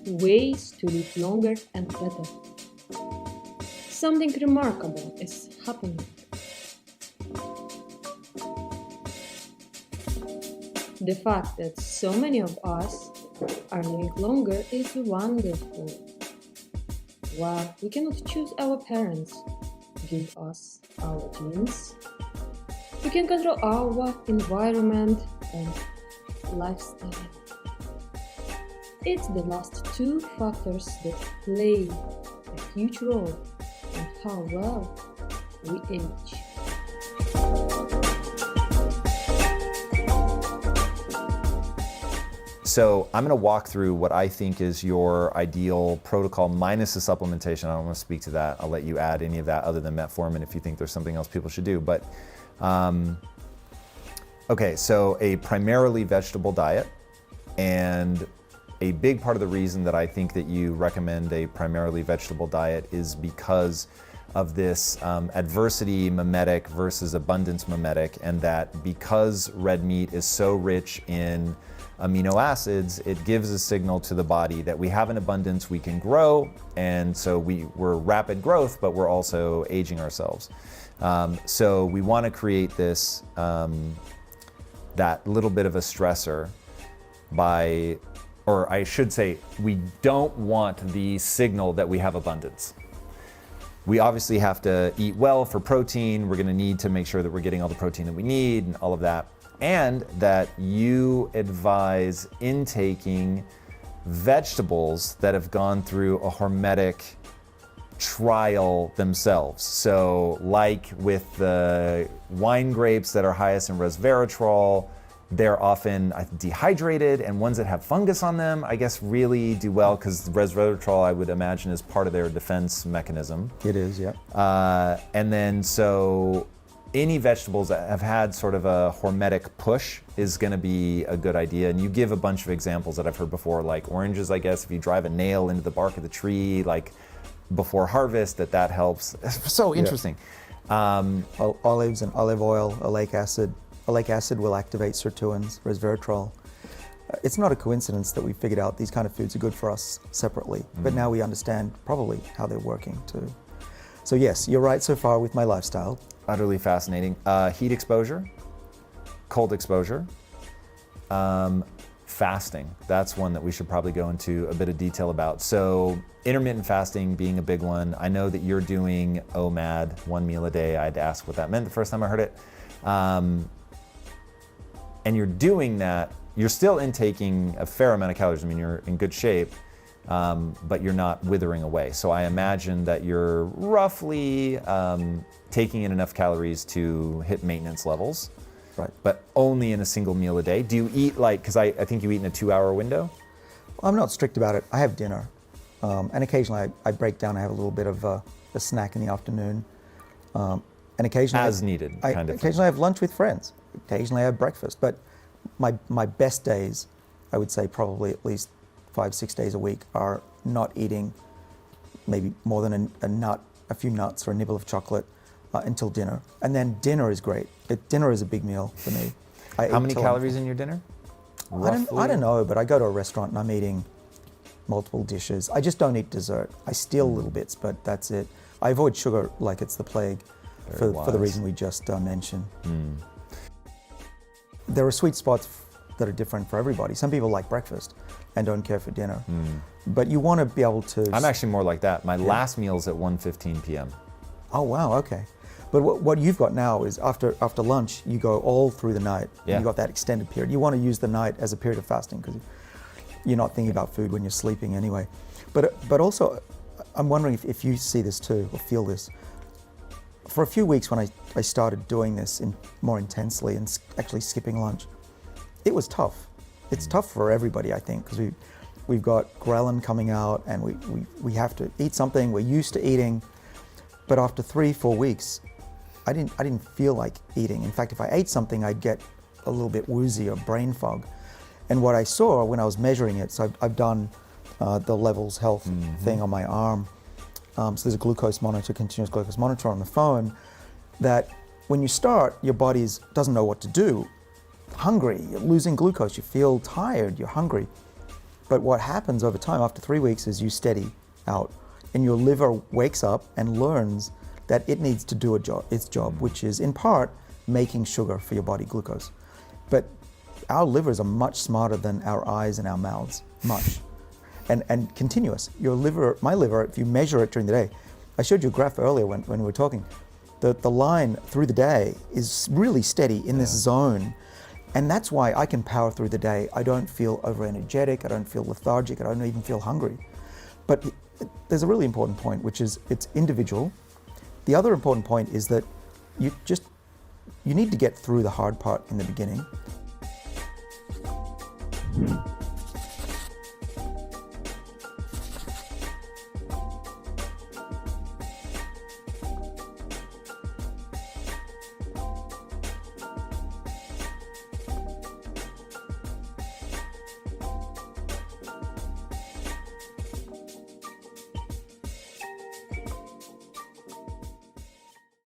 ways to live longer and better. Something remarkable is happening. The fact that so many of us are living longer is wonderful. While we cannot choose our parents give us our genes, we can control our environment and lifestyle. It's the last two factors that play a huge role in how well we age. So I'm going to walk through what I think is your ideal protocol minus the supplementation. I don't want to speak to that. I'll let you add any of that other than metformin if you think there's something else people should do. But okay, so a primarily vegetable diet, and a big part of the reason that I think that you recommend a primarily vegetable diet is because of this adversity mimetic versus abundance mimetic, and that because red meat is so rich in amino acids, it gives a signal to the body that we have an abundance, we can grow, and so we're rapid growth, but we're also aging ourselves. So we want to create this, that little bit of a stressor by, or I should say, we don't want the signal that we have abundance. We obviously have to eat well for protein. We're going to need to make sure that we're getting all the protein that we need and all of that. And that you advise intaking vegetables that have gone through a hormetic trial themselves. So like with the wine grapes that are highest in resveratrol, they're often dehydrated, and ones that have fungus on them, I guess, really do well because resveratrol, I would imagine, is part of their defense mechanism. It is, yeah. And then so any vegetables that have had sort of a hormetic push is going to be a good idea. And you give a bunch of examples that I've heard before, like oranges, I guess, if you drive a nail into the bark of the tree, like before harvest, that helps. It's so interesting. Olives and olive oil, oleic acid. Oleic acid will activate sirtuins, resveratrol. It's not a coincidence that we figured out these kind of foods are good for us separately, but now we understand probably how they're working too. So yes, you're right so far with my lifestyle. Utterly fascinating. Heat exposure, cold exposure, fasting. That's one that we should probably go into a bit of detail about. So intermittent fasting being a big one. I know that you're doing OMAD, 1 meal a day. I had to ask what that meant the first time I heard it. And you're doing that, you're still intaking a fair amount of calories. I mean, you're in good shape, but you're not withering away. So I imagine that you're roughly taking in enough calories to hit maintenance levels, right? But only in a single meal a day. Do you eat like, because I think you eat in a 2-hour window? Well, I'm not strict about it. I have dinner, and occasionally I break down. I have a little bit of a snack in the afternoon, and occasionally as needed, kind of. Occasionally I have lunch with friends. Occasionally I have breakfast. But my best days, I would say probably at least 5-6 days a week, are not eating maybe more than a nut, a few nuts or a nibble of chocolate until dinner. And then dinner is great. Dinner is a big meal for me. How many calories in your dinner? I don't know, but I go to a restaurant and I'm eating multiple dishes. I just don't eat dessert. I steal little bits, but that's it. I avoid sugar like it's the plague for the reason we just mentioned. There are sweet spots that are different for everybody. Some people like breakfast and don't care for dinner. But you want to be able to... I'm actually more like that. My last meal is at 1:15 p.m. Oh, wow, okay. But what you've got now is after lunch, you go all through the night. Yeah. You've got that extended period. You want to use the night as a period of fasting because you're not thinking about food when you're sleeping anyway. But also, I'm wondering if you see this too, or feel this. For a few weeks when I started doing this more intensely and actually skipping lunch, it was tough. It's tough for everybody, I think, because we've got ghrelin coming out and we have to eat something. We're used to eating. But after 3-4 weeks, I didn't feel like eating. In fact, if I ate something, I'd get a little bit woozy or brain fog. And what I saw when I was measuring it, so I've done the Levels Health thing on my arm. So there's a glucose monitor, continuous glucose monitor on the phone, that when you start, your body doesn't know what to do. Hungry, you're losing glucose, you feel tired, you're hungry. But what happens over time, after 3 weeks, is you steady out, and your liver wakes up and learns that it needs to do its job, which is in part making sugar for your body, glucose. But our livers are much smarter than our eyes and our mouths, much. And continuous. Your liver, my liver, if you measure it during the day, I showed you a graph earlier when we were talking, the line through the day is really steady in this zone. And that's why I can power through the day. I don't feel over energetic, I don't feel lethargic, I don't even feel hungry. But there's a really important point, which is it's individual. The other important point is that you need to get through the hard part in the beginning.